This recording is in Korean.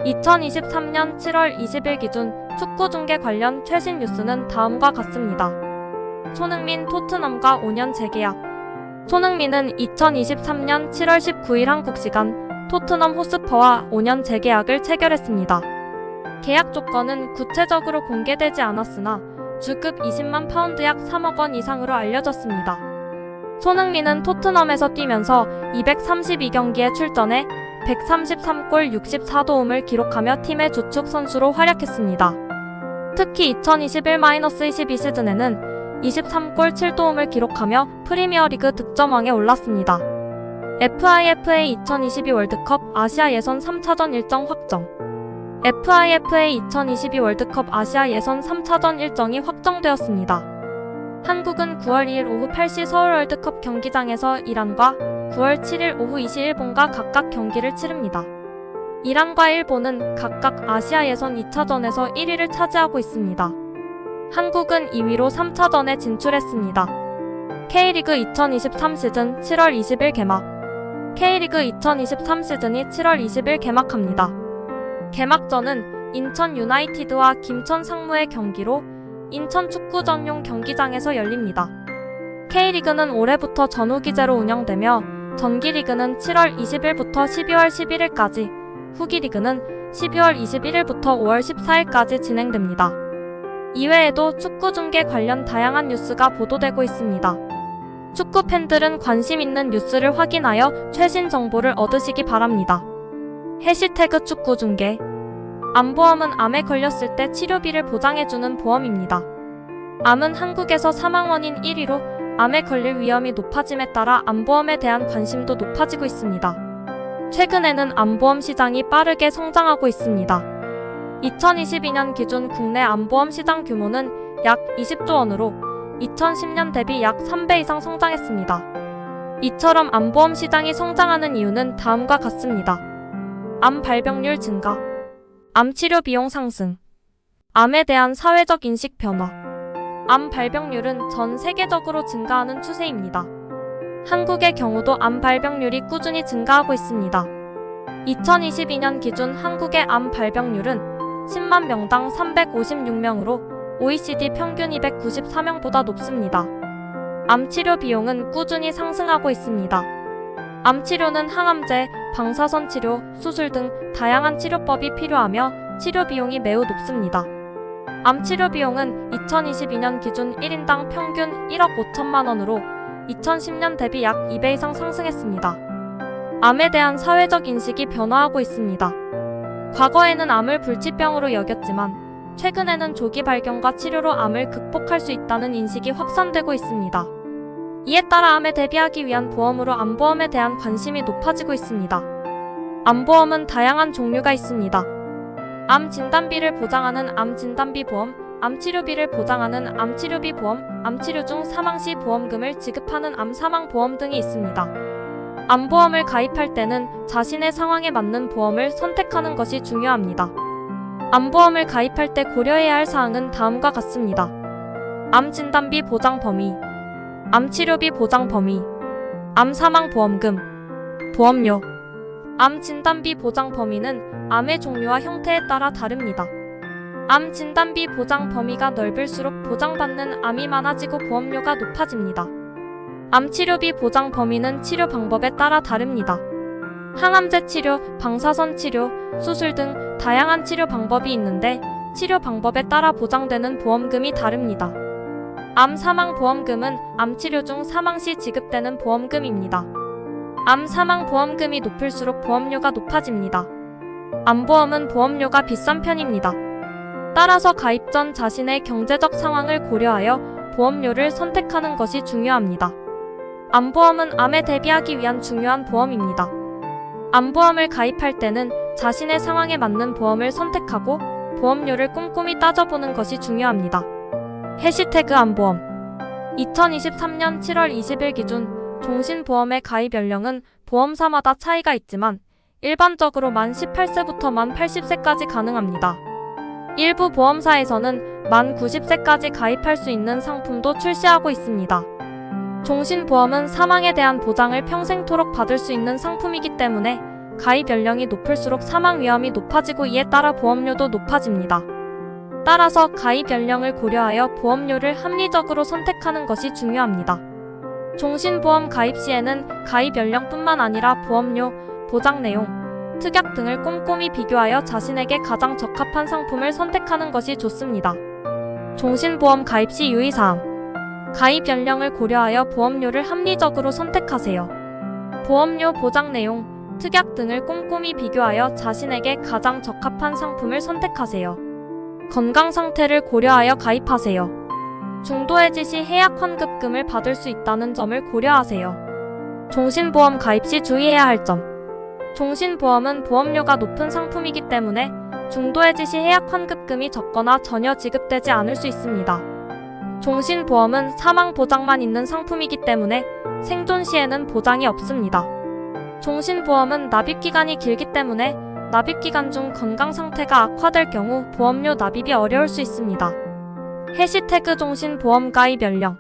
2023년 7월 20일 기준 축구 중계 관련 최신 뉴스는 다음과 같습니다. 손흥민 토트넘과 5년 재계약. 손흥민은 2023년 7월 19일 한국 시간 토트넘 호스퍼와 5년 재계약을 체결했습니다. 계약 조건은 구체적으로 공개되지 않았으나 주급 20만 파운드 약 3억 원 이상으로 알려졌습니다. 손흥민은 토트넘에서 뛰면서 232경기에 출전해 133골 64도움을 기록하며 팀의 주축 선수로 활약했습니다. 특히 2021-22 시즌에는 23골 7도움을 기록하며 프리미어리그 득점왕에 올랐습니다. FIFA 2022 월드컵 아시아 예선 3차전 일정 확정. FIFA 2022 월드컵 아시아 예선 3차전 일정이 확정되었습니다. 한국은 9월 2일 오후 8시 서울 월드컵 경기장에서 이란과 9월 7일 오후 2시 일본과 각각 경기를 치릅니다. 이란과 일본은 각각 아시아 예선 2차전에서 1위를 차지하고 있습니다. 한국은 2위로 3차전에 진출했습니다. K리그 2023 시즌 7월 20일 개막. K리그 2023 시즌이 7월 20일 개막합니다. 개막전은 인천 유나이티드와 김천 상무의 경기로 인천 축구 전용 경기장에서 열립니다. K리그는 올해부터 전후기제로 운영되며 정기리그는 7월 20일부터 12월 11일까지, 후기리그는 12월 21일부터 5월 14일까지 진행됩니다. 이외에도 축구 중계 관련 다양한 뉴스가 보도되고 있습니다. 축구 팬들은 관심 있는 뉴스를 확인하여 최신 정보를 얻으시기 바랍니다. 해시태그 축구 중계. 암보험은 암에 걸렸을 때 치료비를 보장해주는 보험입니다. 암은 한국에서 사망 원인 1위로 암에 걸릴 위험이 높아짐에 따라 암보험에 대한 관심도 높아지고 있습니다. 최근에는 암보험 시장이 빠르게 성장하고 있습니다. 2022년 기준 국내 암보험 시장 규모는 약 20조 원으로 2010년 대비 약 3배 이상 성장했습니다. 이처럼 암보험 시장이 성장하는 이유는 다음과 같습니다. 암 발병률 증가, 암 치료 비용 상승, 암에 대한 사회적 인식 변화. 암 발병률은 전 세계적으로 증가하는 추세입니다. 한국의 경우도 암 발병률이 꾸준히 증가하고 있습니다. 2022년 기준 한국의 암 발병률은 10만 명당 356명으로 OECD 평균 294명보다 높습니다. 암 치료 비용은 꾸준히 상승하고 있습니다. 암 치료는 항암제, 방사선 치료, 수술 등 다양한 치료법이 필요하며 치료 비용이 매우 높습니다. 암 치료 비용은 2022년 기준 1인당 평균 1억 5천만 원으로 2010년 대비 약 2배 이상 상승했습니다. 암에 대한 사회적 인식이 변화하고 있습니다. 과거에는 암을 불치병으로 여겼지만 최근에는 조기 발견과 치료로 암을 극복할 수 있다는 인식이 확산되고 있습니다. 이에 따라 암에 대비하기 위한 보험으로 암보험에 대한 관심이 높아지고 있습니다. 암보험은 다양한 종류가 있습니다. 암 진단비를 보장하는 암 진단비 보험, 암 치료비를 보장하는 암 치료비 보험, 암 치료 중 사망 시 보험금을 지급하는 암 사망 보험 등이 있습니다. 암보험을 가입할 때는 자신의 상황에 맞는 보험을 선택하는 것이 중요합니다. 암보험을 가입할 때 고려해야 할 사항은 다음과 같습니다. 암 진단비 보장 범위, 암 치료비 보장 범위, 암 사망 보험금, 보험료. 암 진단비 보장 범위는 암의 종류와 형태에 따라 다릅니다. 암 진단비 보장 범위가 넓을수록 보장받는 암이 많아지고 보험료가 높아집니다. 암 치료비 보장 범위는 치료 방법에 따라 다릅니다. 항암제 치료, 방사선 치료, 수술 등 다양한 치료 방법이 있는데 치료 방법에 따라 보장되는 보험금이 다릅니다. 암 사망 보험금은 암 치료 중 사망 시 지급되는 보험금입니다. 암 사망 보험금이 높을수록 보험료가 높아집니다. 암보험은 보험료가 비싼 편입니다. 따라서 가입 전 자신의 경제적 상황을 고려하여 보험료를 선택하는 것이 중요합니다. 암보험은 암에 대비하기 위한 중요한 보험입니다. 암보험을 가입할 때는 자신의 상황에 맞는 보험을 선택하고 보험료를 꼼꼼히 따져보는 것이 중요합니다. 해시태그 암보험. 2023년 7월 20일 기준 종신보험의 가입 연령은 보험사마다 차이가 있지만 일반적으로 만 18세부터 만 80세까지 가능합니다. 일부 보험사에서는 만 90세까지 가입할 수 있는 상품도 출시하고 있습니다. 종신보험은 사망에 대한 보장을 평생토록 받을 수 있는 상품이기 때문에 가입 연령이 높을수록 사망 위험이 높아지고 이에 따라 보험료도 높아집니다. 따라서 가입 연령을 고려하여 보험료를 합리적으로 선택하는 것이 중요합니다. 종신보험 가입 시에는 가입 연령뿐만 아니라 보험료, 보장 내용, 특약 등을 꼼꼼히 비교하여 자신에게 가장 적합한 상품을 선택하는 것이 좋습니다. 종신보험 가입 시 유의사항. 가입 연령을 고려하여 보험료를 합리적으로 선택하세요. 보험료, 보장 내용, 특약 등을 꼼꼼히 비교하여 자신에게 가장 적합한 상품을 선택하세요. 건강 상태를 고려하여 가입하세요. 중도해지 시 해약 환급금을 받을 수 있다는 점을 고려하세요. 종신보험 가입 시 주의해야 할 점. 종신보험은 보험료가 높은 상품이기 때문에 중도해지 시 해약 환급금이 적거나 전혀 지급되지 않을 수 있습니다. 종신보험은 사망 보장만 있는 상품이기 때문에 생존 시에는 보장이 없습니다. 종신보험은 납입기간이 길기 때문에 납입기간 중 건강 상태가 악화될 경우 보험료 납입이 어려울 수 있습니다. 해시태그 종신보험 가입 연령